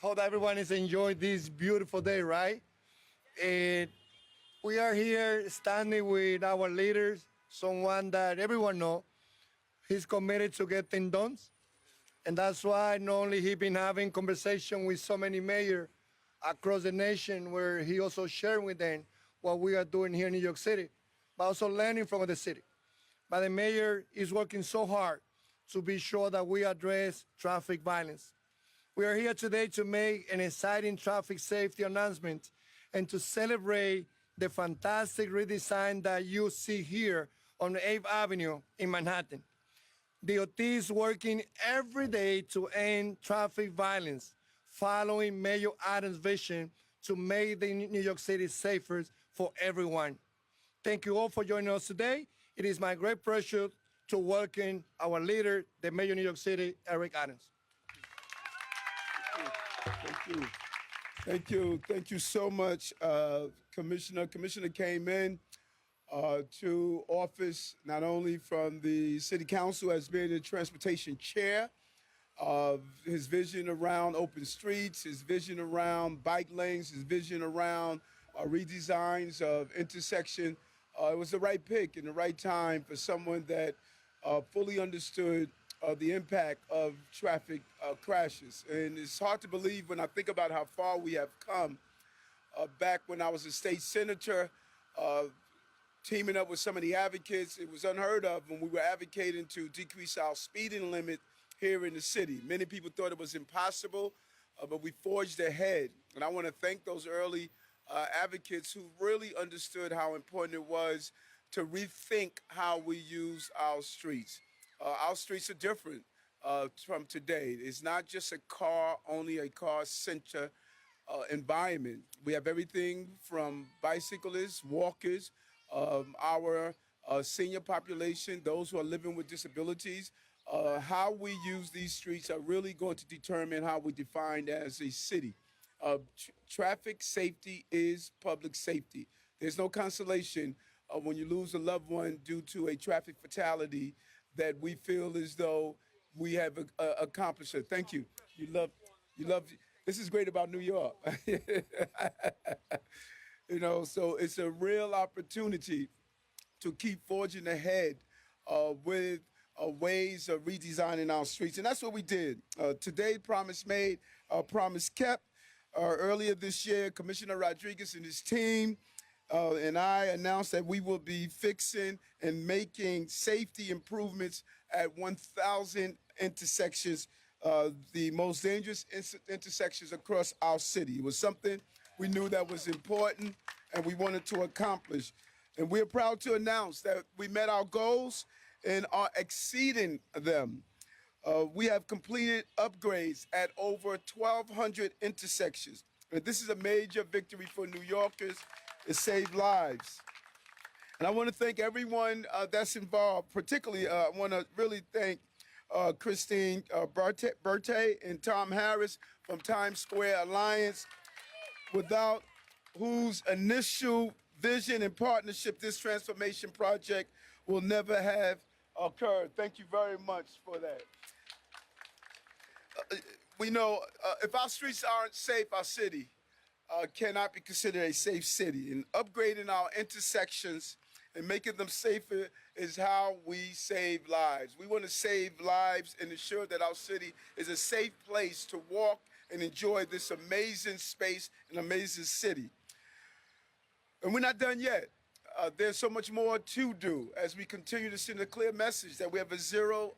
Hope everyone is enjoying this beautiful day, right? And we are here standing with our leaders, someone that everyone know. He's committed to get things done. And that's why not only he been having conversation with so many mayors across the nation where he also sharing with them what we are doing here in New York City, but also learning from the city. But the mayor is working so hard to be sure that we address traffic violence. We are here today to make an exciting traffic safety announcement and to celebrate the fantastic redesign that you see here on 8th Avenue in Manhattan. DOT is working every day to end traffic violence, following Mayor Adams' vision to make the New York City safer for everyone. Thank you all for joining us today. It is my great pleasure to welcome our leader, the Mayor of New York City, Eric Adams. Thank you. Thank you. Thank you so much, Commissioner. Commissioner came in to office not only from the City Council as being the transportation chair, his vision around open streets, his vision around bike lanes, his vision around redesigns of intersection. It was the right pick and the right time for someone that fully understood the impact of traffic crashes. And it's hard to believe when I think about how far we have come. Back when I was a state senator, teaming up with some of the advocates, it was unheard of when we were advocating to decrease our speeding limit here in the city. Many people thought it was impossible, but we forged ahead. And I want to thank those early advocates who really understood how important it was to rethink how we use our streets. Our streets are different from today. It's not just only a car center environment. We have everything from bicyclists, walkers, our senior population, those who are living with disabilities. How we use these streets are really going to determine how we define as a city. Traffic safety is public safety. There's no consolation when you lose a loved one due to a traffic fatality that we feel as though we have accomplished it. Thank you. You love. This is great about New York. So it's a real opportunity to keep forging ahead with ways of redesigning our streets. And that's what we did. Today, promise made, promise kept. Earlier this year, Commissioner Rodriguez and his team and I announced that we will be fixing and making safety improvements at 1,000 intersections, the most dangerous intersections across our city. It was something we knew that was important and we wanted to accomplish. And we're proud to announce that we met our goals and are exceeding them. We have completed upgrades at over 1,200 intersections. And this is a major victory for New Yorkers. It saved lives. And I want to thank everyone that's involved. Particularly, I want to really thank Christine Berthe and Tom Harris from Times Square Alliance, without whose initial vision and partnership this transformation project will never have occurred. Thank you very much for that. We know if our streets aren't safe, our city cannot be considered a safe city. And upgrading our intersections and making them safer is how we save lives. We want to save lives and ensure that our city is a safe place to walk and enjoy this amazing space and amazing city. And we're not done yet. There's so much more to do as we continue to send a clear message that we have a zero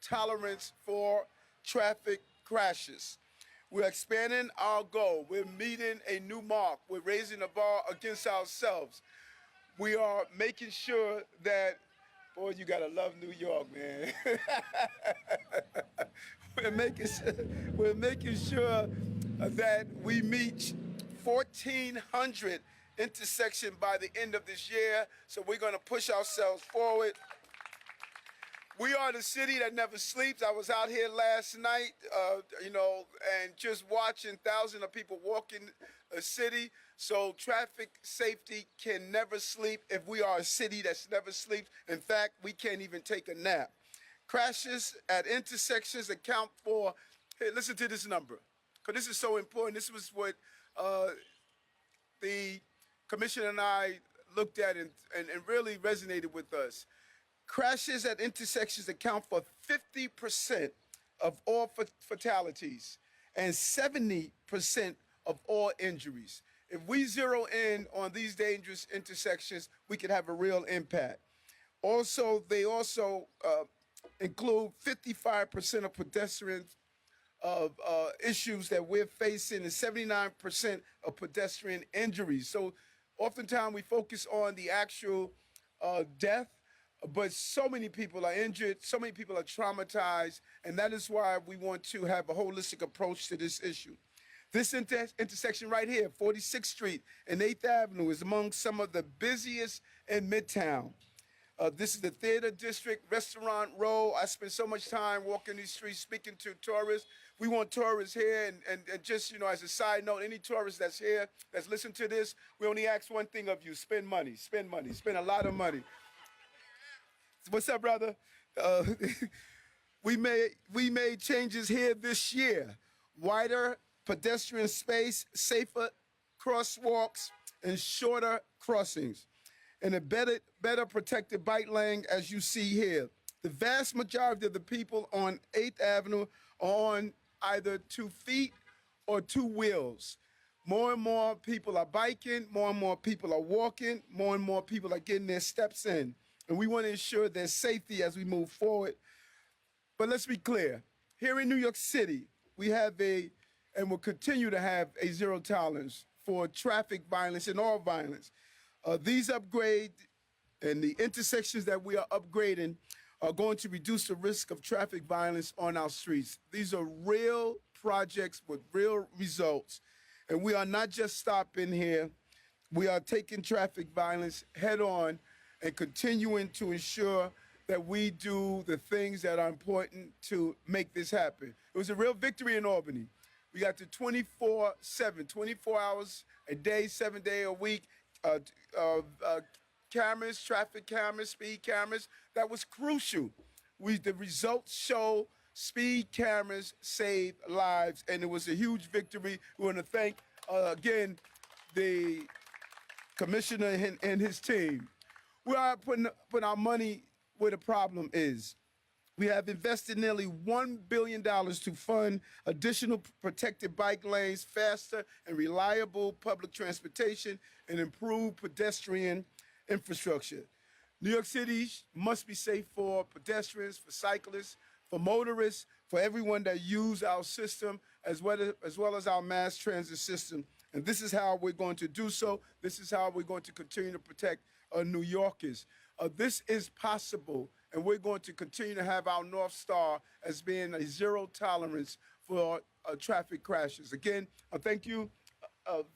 tolerance for traffic crashes. We're expanding our goal. We're meeting a new mark. We're raising the bar against ourselves. We are making sure that, boy, you gotta love New York, man. We're making sure that we meet 1,400 intersections by the end of this year. So we're gonna push ourselves forward. We are the city that never sleeps. I was out here last night, and just watching thousands of people walking a city. So traffic safety can never sleep if we are a city that's never sleeps. In fact, we can't even take a nap. Crashes at intersections account for Hey, listen to this number, because this is so important. This was what the commission and I looked at and really resonated with us. Crashes at intersections account for 50% of all fatalities and 70% of all injuries. If we zero in on these dangerous intersections, we could have a real impact. Also, they also include 55% of pedestrians of issues that we're facing and 79% of pedestrian injuries. So oftentimes we focus on the actual death, but so many people are injured, so many people are traumatized, and that is why we want to have a holistic approach to this issue. This intersection right here, 46th Street and 8th Avenue, is among some of the busiest in Midtown. This is the theater district, Restaurant Row. I spend so much time walking these streets, speaking to tourists. We want tourists here, and just, as a side note, any tourist that's here, that's listening to this, we only ask one thing of you: spend money, spend money, spend a lot of money. What's up, brother? We made changes here this year: wider pedestrian space, safer crosswalks, and shorter crossings, and a better protected bike lane, as you see here. The vast majority of the people on 8th Avenue are on either 2 feet or 2 wheels. More and more people are biking, more and more people are walking, more and more people are getting their steps in. And we want to ensure their safety as we move forward. But let's be clear. Here in New York City, we have and will continue to have a zero tolerance for traffic violence and all violence. These upgrades and the intersections that we are upgrading are going to reduce the risk of traffic violence on our streets. These are real projects with real results. And we are not just stopping here. We are taking traffic violence head on and continuing to ensure that we do the things that are important to make this happen. It was a real victory in Albany. We got to 24/7, 24 hours a day, 7 days a week, cameras, traffic cameras, speed cameras. That was crucial. The results show speed cameras save lives, and it was a huge victory. We want to thank, again, the commissioner and his team. We are putting our money where the problem is. We have invested nearly $1 billion to fund additional protected bike lanes, faster and reliable public transportation, and improved pedestrian infrastructure. New York City must be safe for pedestrians, for cyclists, for motorists, for everyone that use our system, as well as our mass transit system. And this is how we're going to do so. This is how we're going to continue to protect New Yorkers. This is possible, and we're going to continue to have our North Star as being a zero tolerance for traffic crashes. Again, thank you,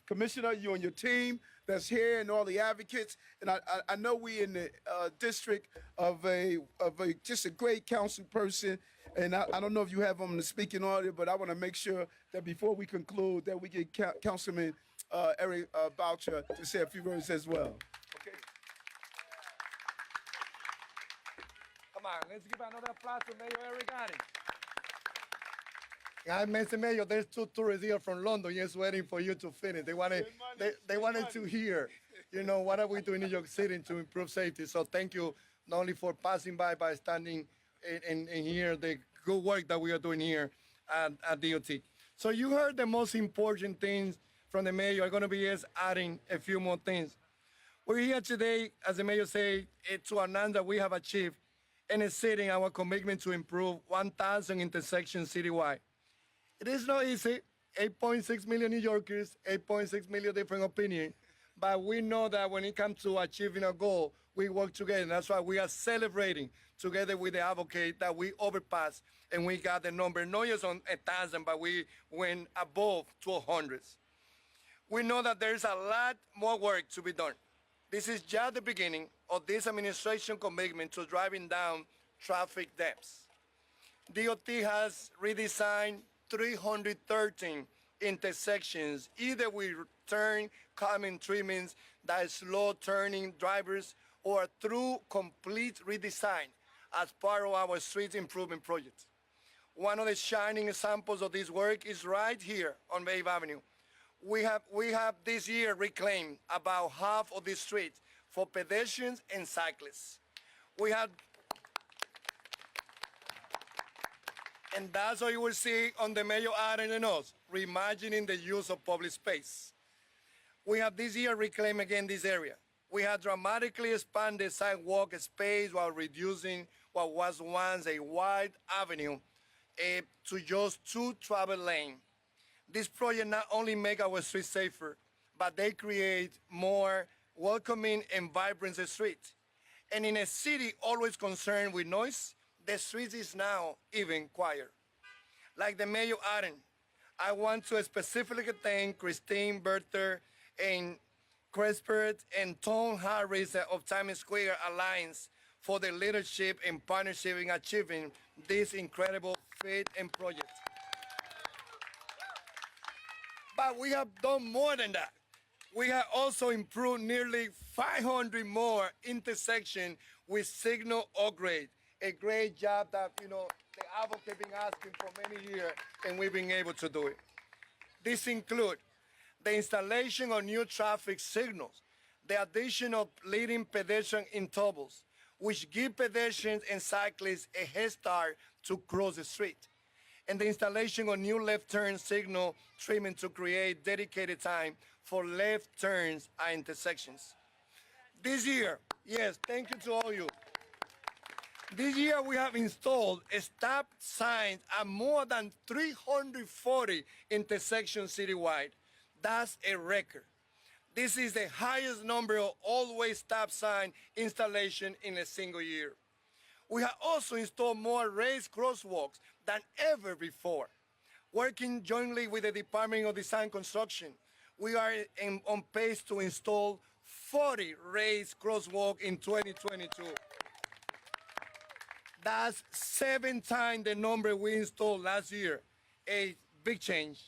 Commissioner, you and your team that's here, and all the advocates. And I know we in the district of just a great council person. And I don't know if you have them in the speaking order, but I want to make sure that before we conclude that we get Councilman Eric Boucher to say a few words as well. Okay. Come on, let's give another applause to Mayor Eric Adams. Mr. Mayor, there's 2 tourists here from London just waiting for you to finish. They wanted to hear, what are we doing in New York City to improve safety. So thank you not only for passing by standing and hear the good work that we are doing here at DOT. So you heard the most important things from the mayor. I'm going to be just adding a few more things. We're here today, as the mayor said, to announce that we have achieved and exceeding our commitment to improve 1,000 intersections citywide. It is not easy. 8.6 million New Yorkers, 8.6 million different opinions. But we know that when it comes to achieving a goal, we work together. And that's why we are celebrating together with the advocate that we overpassed and we got the number, not just on 1,000, but we went above 1,200s. We know that there's a lot more work to be done. This is just the beginning of this administration commitment to driving down traffic deaths. DOT has redesigned 313 intersections, either with turn calming treatments that slow turning drivers or through complete redesign as part of our street improvement project. One of the shining examples of this work is right here on Babe Avenue. We have this year reclaimed about half of the street for pedestrians and cyclists. And that's what you will see on the Mayor Adams and us, reimagining the use of public space. We have this year reclaimed again this area. We have dramatically expanded sidewalk space while reducing what was once a wide avenue to just 2 travel lanes. This project not only make our streets safer, but they create more welcoming and vibrant streets. And in a city always concerned with noise, the street is now even quieter. Like the Mayor Adams, I want to specifically thank Christine Berther and Crespert and Tom Harris of Times Square Alliance for their leadership and partnership in achieving this incredible feat and project. But we have done more than that. We have also improved nearly 500 more intersections with signal upgrade. A great job that, the advocate been asking for many years, and we've been able to do it. This includes the installation of new traffic signals, the addition of leading pedestrian intervals, which give pedestrians and cyclists a head start to cross the street, and the installation of new left turn signal treatment to create dedicated time for left turns at intersections. This year, yes, thank you to all you. This year we have installed stop signs at more than 340 intersections citywide. That's a record. This is the highest number of all-way stop sign installation in a single year. We have also installed more raised crosswalks than ever before. Working jointly with the Department of Design Construction, we are on pace to install 40 raised crosswalks in 2022. That's 7 times the number we installed last year, a big change.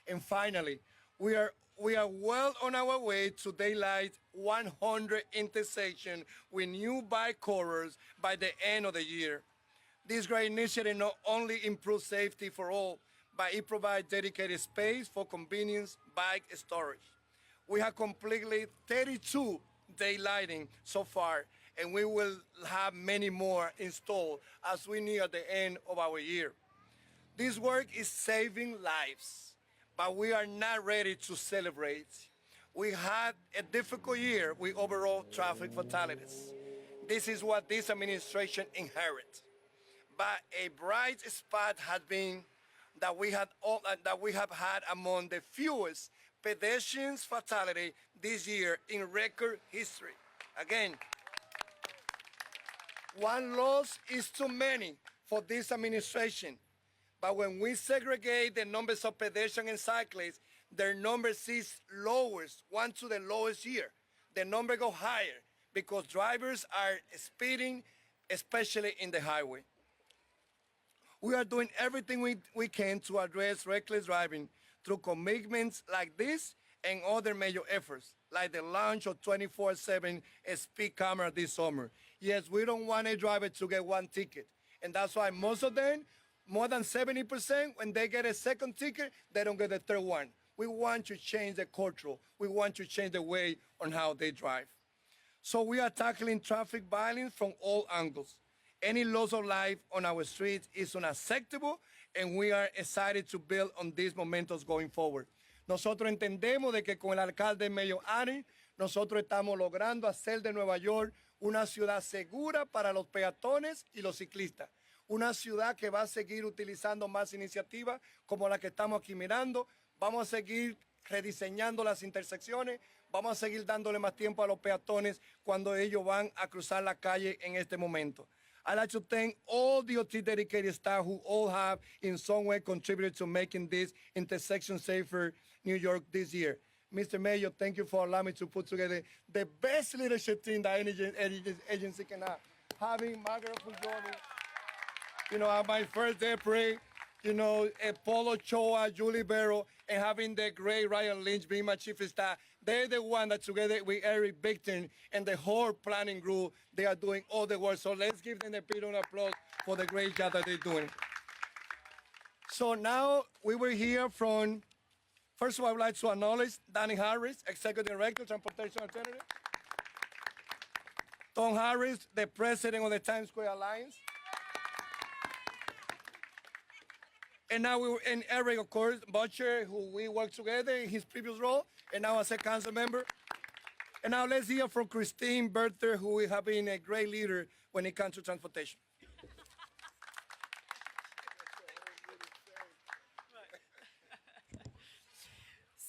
And finally, we are well on our way to daylight 100 intersections with new bike corridors by the end of the year. This great initiative not only improves safety for all, but it provides dedicated space for convenience bike storage. We have completed 32 daylighting so far, and we will have many more installed as we near the end of our year. This work is saving lives, but we are not ready to celebrate. We had a difficult year with overall traffic fatalities. This is what this administration inherited. But a bright spot has been that we have had among the fewest pedestrians fatalities this year in record history. Again, one loss is too many for this administration. But when we segregate the numbers of pedestrians and cyclists, their number is lowest, one to the lowest year. The number go higher because drivers are speeding, especially in the highway. We are doing everything we can to address reckless driving through commitments like this and other major efforts, like the launch of 24/7 speed camera this summer. Yes, we don't want a driver to get one ticket. And that's why most of them, more than 70%, when they get a second ticket, they don't get a third one. We want to change the culture. We want to change the way on how they drive. So we are tackling traffic violence from all angles. Any loss of life on our streets is unacceptable, and we are excited to build on these momentos going forward. Nosotros entendemos de que con el alcalde Mayor Adams, nosotros estamos logrando hacer de Nueva York una ciudad segura para los peatones y los ciclistas. Una ciudad que va a seguir utilizando más iniciativas como la que estamos aquí mirando. Vamos a seguir rediseñando las intersecciones. Vamos a seguir dándole más tiempo a los peatones cuando ellos van a cruzar la calle en este momento. I'd like to thank all the OT dedicated staff who all have in some way contributed to making this intersection safer New York this year. Mr. Mayor, thank you for allowing me to put together the best leadership team that any agency can have. Having Margaret Fulgioni, at my first day parade, Polo Choa, Julie Barrow, and having the great Ryan Lynch being my chief of staff. They're the one that together with Eric Adams and the whole planning group, they are doing all the work. So let's give them a big round of applause for the great job that they're doing. So now we will hear from, first of all, I would like to acknowledge Danny Harris, Executive Director, Transportation Alternative. Tom Harris, the President of the Times Square Alliance. And now and Eric, of course, Butcher, who we worked together in his previous role, and now as a council member. And now let's hear from Christine Berther, who has been a great leader when it comes to transportation.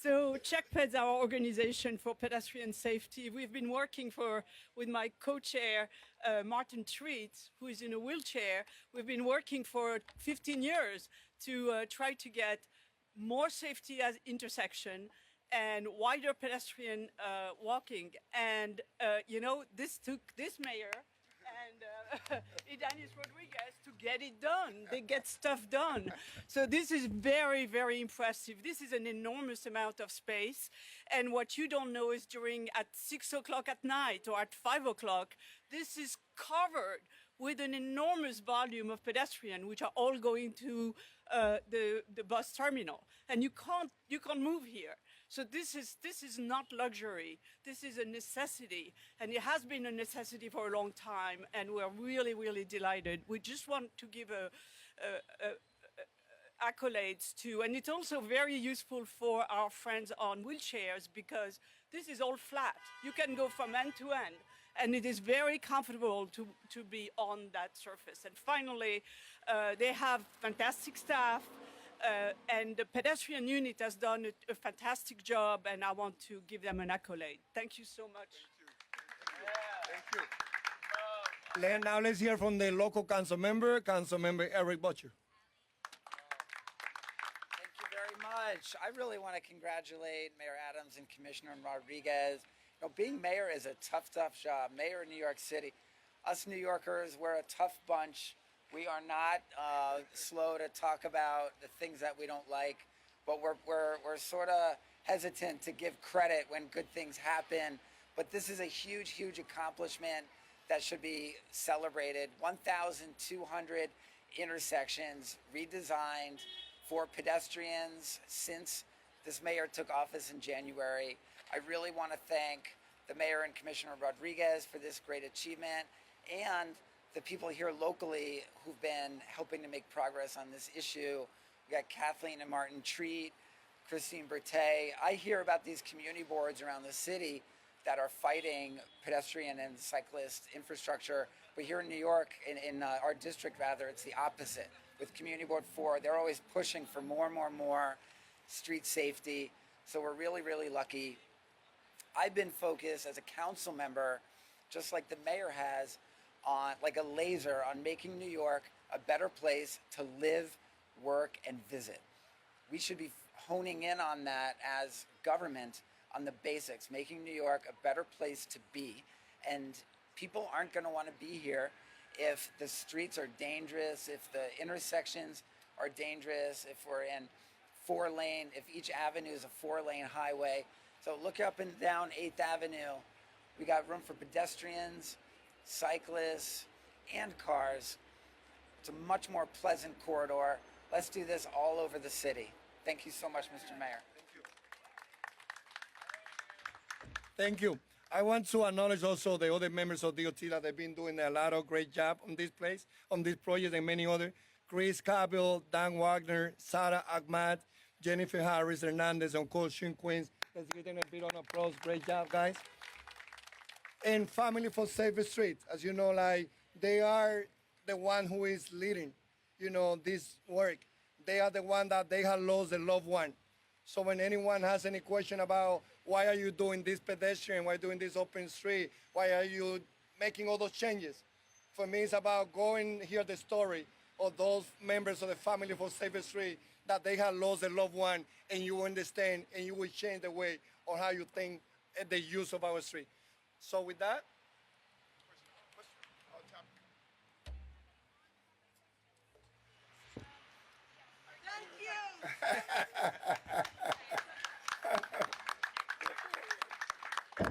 So CheckPed's our organization for pedestrian safety. We've been working with my co-chair, Martin Treat, who is in a wheelchair. We've been working for 15 years to try to get more safety at intersection and wider pedestrian walking. And, this took this mayor and Idanis Rodriguez to get it done. They get stuff done. So this is very, very impressive. This is an enormous amount of space. And what you don't know is at 6 o'clock at night or at 5 o'clock, this is covered with an enormous volume of pedestrians, which are all going to the bus terminal. And you can't move here. So this is not luxury. This is a necessity, and it has been a necessity for a long time. And we're really, really delighted. We just want to give accolades to, and it's also very useful for our friends on wheelchairs because this is all flat. You can go from end to end, and it is very comfortable to be on that surface. And finally, they have fantastic staff. And the pedestrian unit has done a fantastic job, and I want to give them an accolade. Thank you so much. Thank you. Now let's hear from the local council member, Councilmember Eric Butcher. Thank you very much. I really want to congratulate Mayor Adams and Commissioner Rodriguez. Being mayor is a tough, tough job. Mayor of New York City. Us New Yorkers, we're a tough bunch. We are not slow to talk about the things that we don't like, but we're sort of hesitant to give credit when good things happen. But this is a huge, huge accomplishment that should be celebrated. 1,200 intersections redesigned for pedestrians since this mayor took office in January. I really want to thank the mayor and Commissioner Rodriguez for this great achievement, and the people here locally who've been helping to make progress on this issue. We got Kathleen and Martin Treat, Christine Berthet. I hear about these community boards around the city that are fighting pedestrian and cyclist infrastructure. But here in New York, in our district rather, it's the opposite. With Community Board 4, they're always pushing for more street safety. So we're really, really lucky. I've been focused as a council member, just like the mayor has, on like a laser on making New York a better place to live, work, and visit. We should be honing in on that as government, on the basics, making New York a better place to be. And people aren't going to want to be here if the streets are dangerous, if the intersections are dangerous, if we're in 4-lane, if each avenue is a 4-lane highway. So look up and down 8th Avenue. We got room for pedestrians, cyclists, and cars. It's a much more pleasant corridor. Let's do this all over the city. Thank you so much, Mr. Mayor. Thank you. I want to acknowledge also the other members of DOT that have been doing a lot of great job on this place, on this project, and many other. Chris Cabell, Dan Wagner, Sarah Ahmad, Jennifer Harris Hernandez, and Cole Shin Queens. Let's give them a bit of applause. Great job, guys. And Family for Safer Streets, as you know, they are the one who is leading, this work. They are the one that they have lost a loved one. So when anyone has any question about why are you doing this pedestrian, why are you doing this open street, why are you making all those changes? For me, it's about going hear the story of those members of the Family for Safer Street that they have lost a loved one, and you understand and you will change the way or how you think the use of our street. So with that,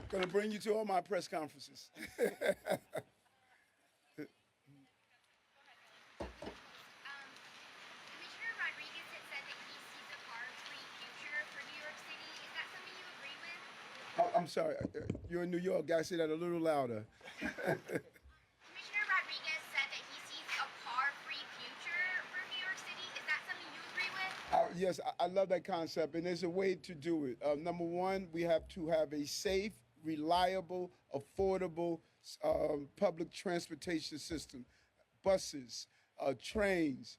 Going to bring you to all my press conferences. Commissioner Rodriguez I'm sorry. You're in New York. Gotta say that a little louder. Commissioner Rodriguez said that he sees a car-free future for New York City. Is that something you agree with? Yes, I love that concept, and there's a way to do it. Number one, we have to have a safe, reliable, affordable public transportation system, buses, trains,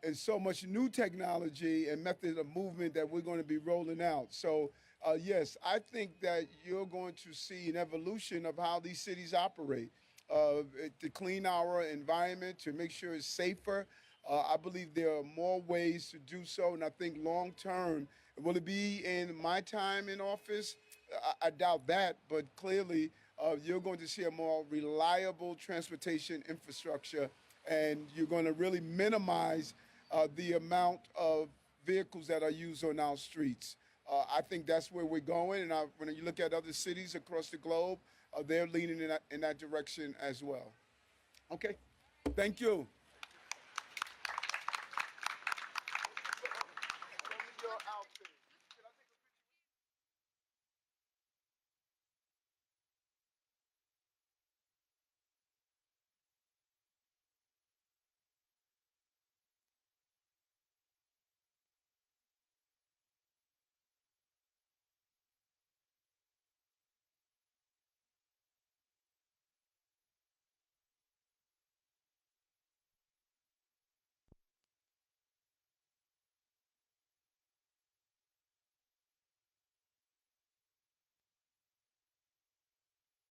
and so much new technology and method of movement that we're going to be rolling out. So, yes, I think that you're going to see an evolution of how these cities operate to clean our environment, to make sure it's safer. I believe there are more ways to do so, and I think long term, will it be in my time in office? I doubt that, but clearly you're going to see a more reliable transportation infrastructure, and you're going to really minimize the amount of vehicles that are used on our streets. I think that's where we're going, and when you look at other cities across the globe, they're leaning in that direction as well. Okay, thank you.